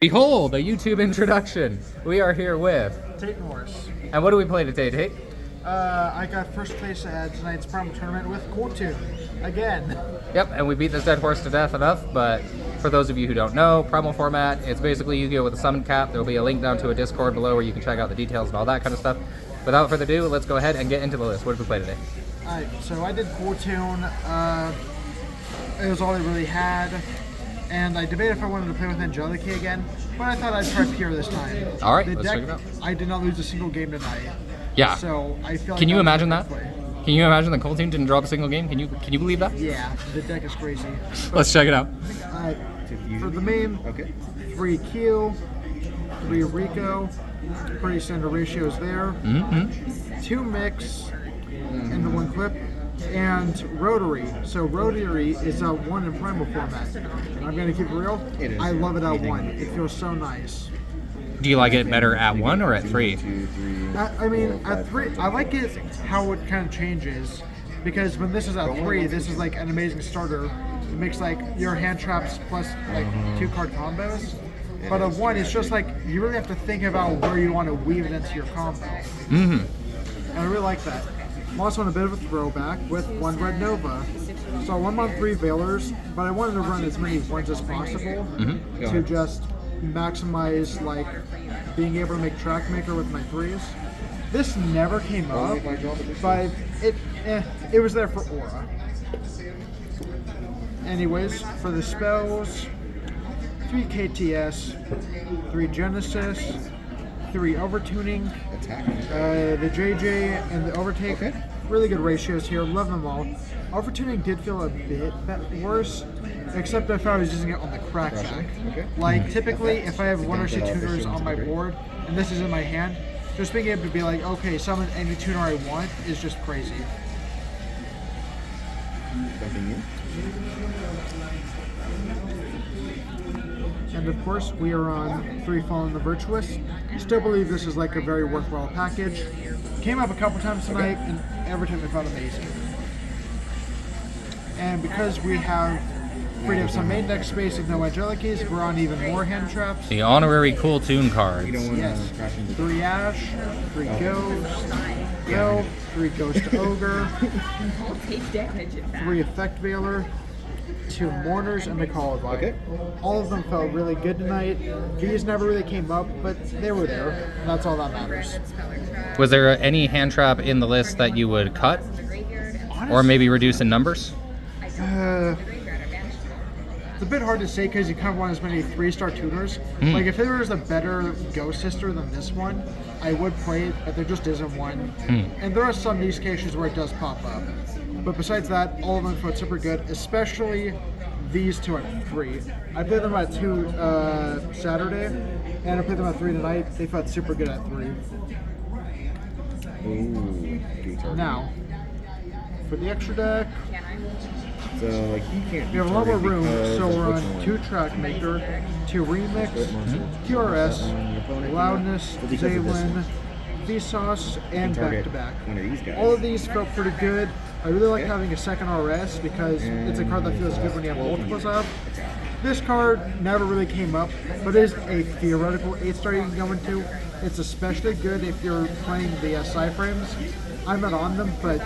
Behold, a YouTube introduction. We are here with Tate and Horse. And what do we play today, Tate? I got first place at tonight's Primal tournament with Kewl again. Yep, and we beat this dead horse to death enough, but for those of you who don't know, Primal format, it's basically YGO with a summon cap. There will be a link down to a Discord below where you can check out the details and all that kind of stuff. Without further ado, let's go ahead and get into the list. What did we play today? Alright, so I did Kewl. It was all I really had. And I debated if I wanted to play with Angelica again, but I thought I'd try Pure this time. All right, the let's deck, check it out. I did not lose a single game tonight. Yeah. So I feel like Can you that's imagine a that? good play. Can you imagine the Kewl team didn't drop a single game? Can you believe that? Yeah, the deck is crazy. Let's check it out. Alright, for the main, 3 Kewl, 3 Rico, pretty standard ratios there. 2 mix into 1 clip. And Rotary. So Rotary is a 1 in Primal format. And I'm going to keep it real. I love it at 1. It feels so nice. Do you like it better at 1 or at 3? I mean, at 3, I like it how it kind of changes. Because when this is at 3, this is like an amazing starter. It makes like your hand traps plus like 2 card combos. But at 1, it's just like you really have to think about where you want to weave it into your combo. And I really like that. I'm also on a bit of a throwback with 1 Red Nova. So I'm on 3 Veilers, but I wanted to run as many 1s as possible to just maximize like being able to make Track Maker with my 3s. This never came up, but it was there for aura. Anyways, for the spells, 3 KTS, 3 Genesis, 3 Overtuning, the JJ and the Overtake. Really good ratios here, love them all. Overtuning did feel a bit worse, except if I was using it on the crackback. Like typically, if I have 1 or 2 tuners on my board, and this is in my hand, just being able to be like, okay, summon any tuner I want is just crazy. And of course, we are on 3 Fallen the Virtuous. Still believe this is like a very worthwhile package. Came up a couple times tonight, and every time I found amazing. And because we have freed up some main deck space with no Angelicas, we're on even more hand traps. The honorary Kewl Tune cards. Yes. 3 Ash, 3 Ghost, Go, 3 Ghost Ogre, 3 Effect Veiler, 2 Mourners, and the Colubi. All of them felt really good tonight. These never really came up, but they were there. And that's all that matters. Was there any hand trap in the list that you would cut? Or maybe reduce in numbers? It's a bit hard to say because you kind of want as many 3-star tuners. Like if there was a better Ghost Sister than this one, I would play it, but there just isn't one. And there are some use cases where it does pop up. But besides that, all of them felt super good, especially these 2 at 3. I played them at 2 Saturday, and I played them at 3 tonight. They felt super good at 3. Now, for the extra deck, so like you can't. we have a lot more room, so we're on 2 Track Maker, 2 Remix, QRS, Loudness, Zaylin, Vsauce, and back-to-back. All of these felt pretty good. I really like having a second RS because it's a card that feels good when you have multiples up. This card never really came up, but is a theoretical 8-star you can go into. It's especially good if you're playing the Psy-frames. I'm not on them, but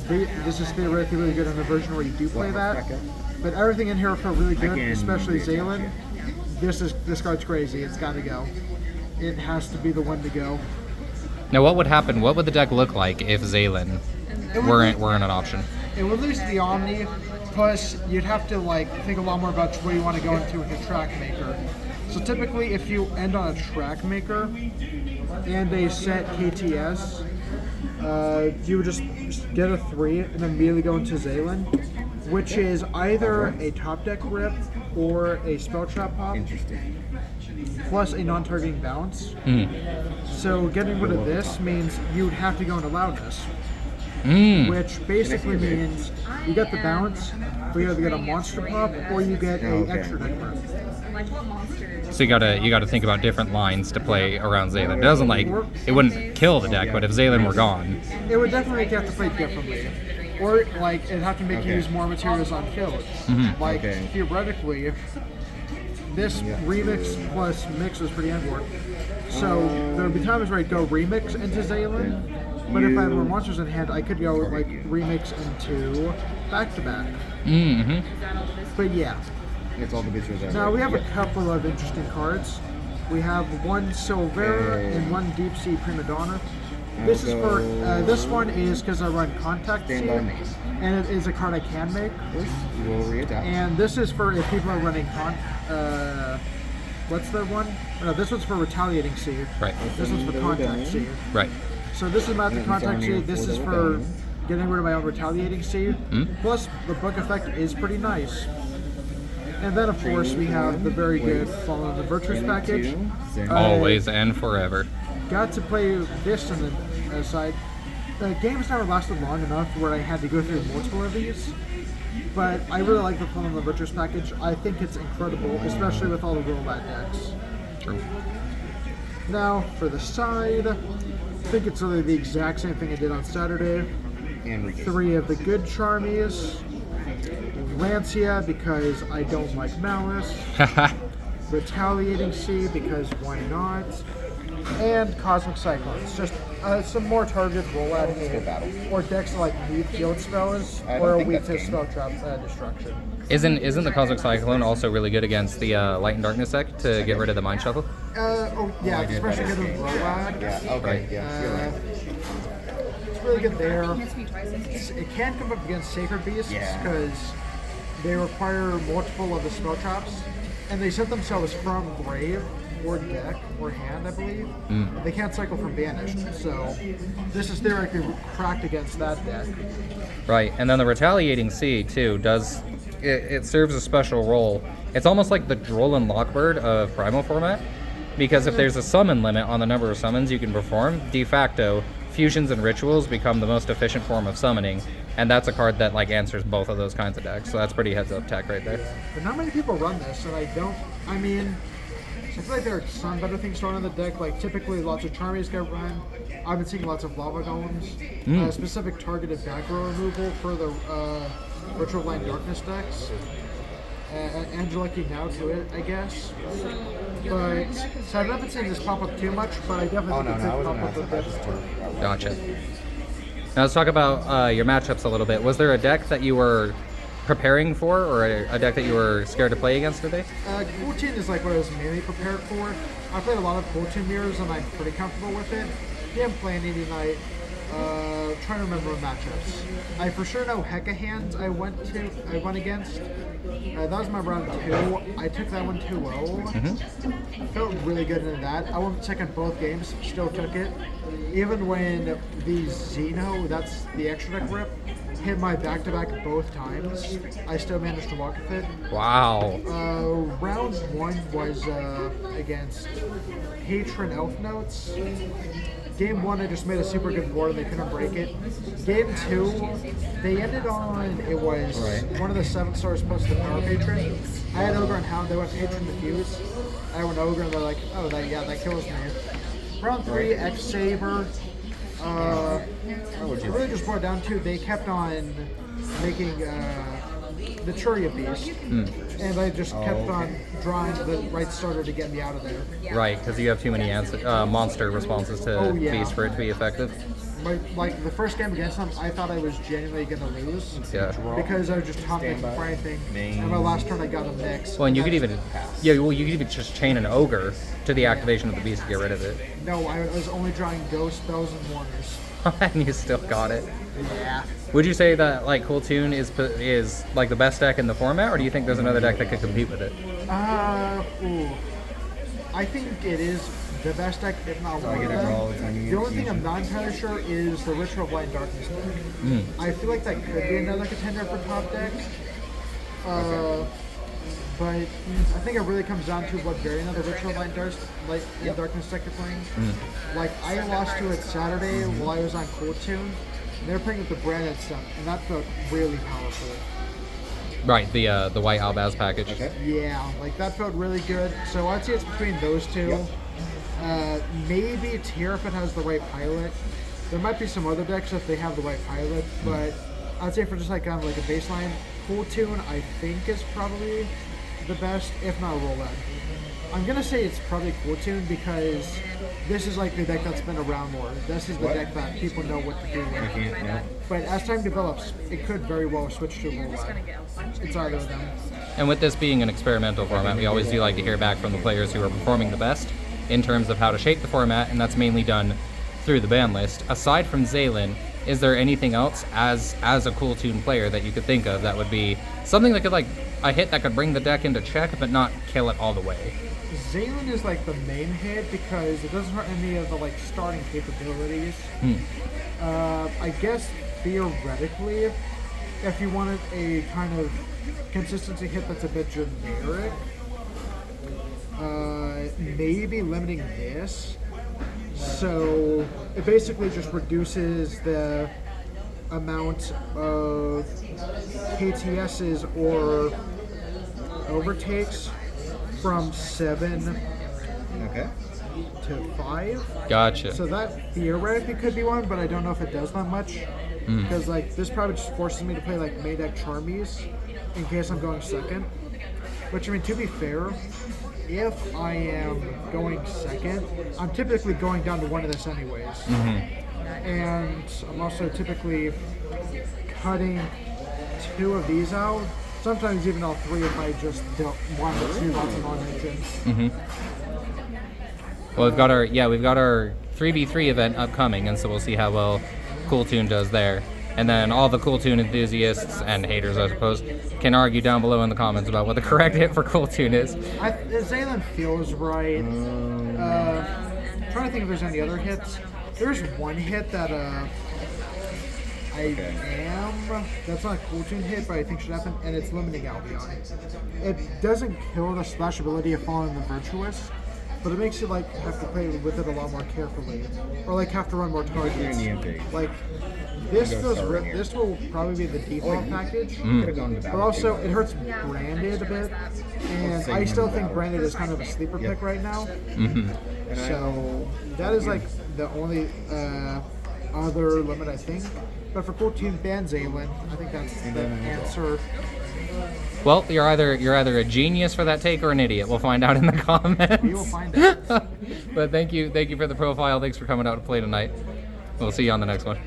this is theoretically really good in the version where you do play that. But everything in here felt really good, especially Zaylin. This card's crazy. It's got to go. It has to be the one to go. Now, what would happen? What would the deck look like if Zaylin weren't an option? It would lose the Omni, plus you'd have to like think a lot more about where you want to go into with your Track Maker. So typically, if you end on a Track Maker and a set KTS, you would just get a 3 and immediately go into Zaylin, which is either a top deck rip or a spell trap pop. Plus a non-targeting bounce. So getting rid of this means you would have to go into Loudness. Which basically means you get the bounce, but you either get a monster pop or you get a extra deck rip. So you gotta think about different lines to play around Zaylin. It doesn't it wouldn't kill the deck, but if Zaylin were gone, it would definitely make you have to play differently. Or like it'd have to make you use more materials on field. Like theoretically, this remix plus mix was pretty on board. So there would be times where I'd go remix into Zaylin, but if I have more monsters in hand, I could go like remix into back-to-back. Mm-hmm. But yeah. It's all the bitches out. Now we have a couple of interesting cards. We have one Silvera and one Deep Sea Prima Donna. This is for this one is because I run Contact Seed, and it is a card I can make. You will re-attack. And this is for if people are running what's the one? No, this one's for Retaliating Seed. Right. This one's for Contact Seed. Right. So this is not the Contact Seed. This is for getting rid of my own Retaliating Seed. Plus, the book effect is pretty nice. And then, of course, we have the very good Fallen the Virtuous package. Always and forever. Got to play this on the side. The game's never lasted long enough where I had to go through multiple of these. But I really like the Fallen the Virtuous package. I think it's incredible, especially with all the rollback decks. True. Now, for the side, I think it's really the exact same thing I did on Saturday. 3 of the good Charmies. Rancia because I don't like Malice. Retaliating Sea because why not? And Cosmic Cyclones. Just some more targeted rollout here. Or decks like need field spells or weak to spell trap destruction. Isn't the Cosmic Cyclone also really good against the Light and Darkness deck to get rid of the Mind Shuffle? Especially good with rollout. Yeah, okay, yeah. It's really good there. It can come up against Sacred Beasts because they require multiple of the spell traps, and they set themselves from grave or deck or hand, I believe. They can't cycle from banished, so this is theoretically cracked against that deck. Right, and then the Retaliating Sea too does it serves a special role. It's almost like the Droll and Lockbird of Primal format, because if there's a summon limit on the number of summons you can perform, de facto fusions and rituals become the most efficient form of summoning, and that's a card that like answers both of those kinds of decks. So that's pretty heads up tech right there. But not many people run this, and I feel like there are some better things thrown in the deck. Like typically lots of Charmies get run. I've been seeing lots of Lava Golems. Specific targeted back row removal for the Ritual Blind Darkness decks. Angelique now to it, I guess. But so I've not been seeing this pop up too much, but I definitely think it could pop up a bit. Gotcha. Now let's talk about your matchups a little bit. Was there a deck that you were preparing for, or a deck that you were scared to play against today? Cooltoon is like what I was mainly prepared for. I played a lot of Cooltoon mirrors, and I'm pretty comfortable with it. Didn't play any tonight. Trying to remember matchups. I for sure know Hecka Hands I went against. That was my round 2. I took that one 2-0. Felt really good in that. I went second both games, still took it. Even when the Xeno, that's the extra deck rip, hit my back-to-back both times, I still managed to walk with it. Wow. Round 1 was against Patron Elf Notes. Game 1, I just made a super good board and they couldn't break it. Game 2, they ended on, it was one of the 7 stars plus the Power Patron. I had Ogre and Hound, they went Patron Diffuse. I went Ogre and they're like, oh, that kills me. Round 3, X-Saber. It really just brought down to, they kept on making the Churia Beast, and I just kept on drawing the right starter to get me out of there. Right, because you have too many monster responses to Beast for it to be effective. Like the first game against them, I thought I was genuinely going to lose. Yeah. Because I was just top making for anything, and my last turn I got a mix. Well, and you could even, you could even just chain an Ogre to the activation of the Beast to get rid of it. No, I was only drawing Ghost, Spells, and Warners. And you still got it. Yeah. Would you say that like Cooltoon is like the best deck in the format, or do you think there's another deck that could compete with it? I think it is the best deck, if not one of them. The only thing I'm not entirely sure is the Ritual Blind Darkness deck. I feel like that could be another contender for top deck. But I think it really comes down to what variant of the Ritual Blind Darkness deck you're playing. Like, I lost to it Saturday while I was on Cooltoon. They were playing with the branded stuff, and that felt really powerful. Right, the White Albaz package. Okay. Yeah, like that felt really good. So I'd say it's between those two. Maybe Tier if it has the right pilot. There might be some other decks if they have the right pilot, but I'd say for just like kind of like a baseline, Cooltoon I think is probably the best, if not Roll Red. I'm gonna say it's probably Cool Tune because this is like the deck that's been around more. This is the deck that people know what to do with. I can't, no. But as time develops, it could very well switch to Roll Red. It's either of them. And with this being an experimental format, we always do like to hear back from the players who are performing the best in terms of how to shape the format, and that's mainly done through the ban list. Aside from Zaylin, is there anything else as a Cool Tune player that you could think of that would be something that could like a hit that could bring the deck into check but not kill it all the way? Zaylin is like the main hit because it doesn't hurt any of the like starting capabilities. I guess theoretically, if you wanted a kind of consistency hit that's a bit generic, maybe limiting this. So it basically just reduces the amount of KTSs or overtakes from 7 to 5. Gotcha. So that theoretically could be one, but I don't know if it does that much. Because like this probably just forces me to play like main deck Charmies in case I'm going second. Which I mean, to be fair, if I am going second, I'm typically going down to one of this anyways. And I'm also typically cutting 2 of these out. Sometimes even all 3 if I just don't want to do lots of non-engines. Well, we've got our 3v3 event upcoming, and so we'll see how well Cool Tune does there. And then all the Cool Tune enthusiasts and haters, I suppose, can argue down below in the comments about what the correct hit for Cool Tune is. Zaylin feels right. Trying to think if there's any other hits. There's one hit that that's not a Cool Tune hit, but I think should happen, and it's limiting Albion. It doesn't kill the splash ability of Falling the Virtuous, but it makes you like have to play with it a lot more carefully, or like have to run more targets. Like this will probably be the default package, but also it hurts Branded a bit, and I still think Branded is kind of a sleeper pick right now. So that is like the only other limit I think. But for Cool Tune, ban Zaylin. I think that's the answer. Well, you're either a genius for that take or an idiot. We'll find out in the comments. We will find out. But thank you for the profile. Thanks for coming out to play tonight. We'll see you on the next one.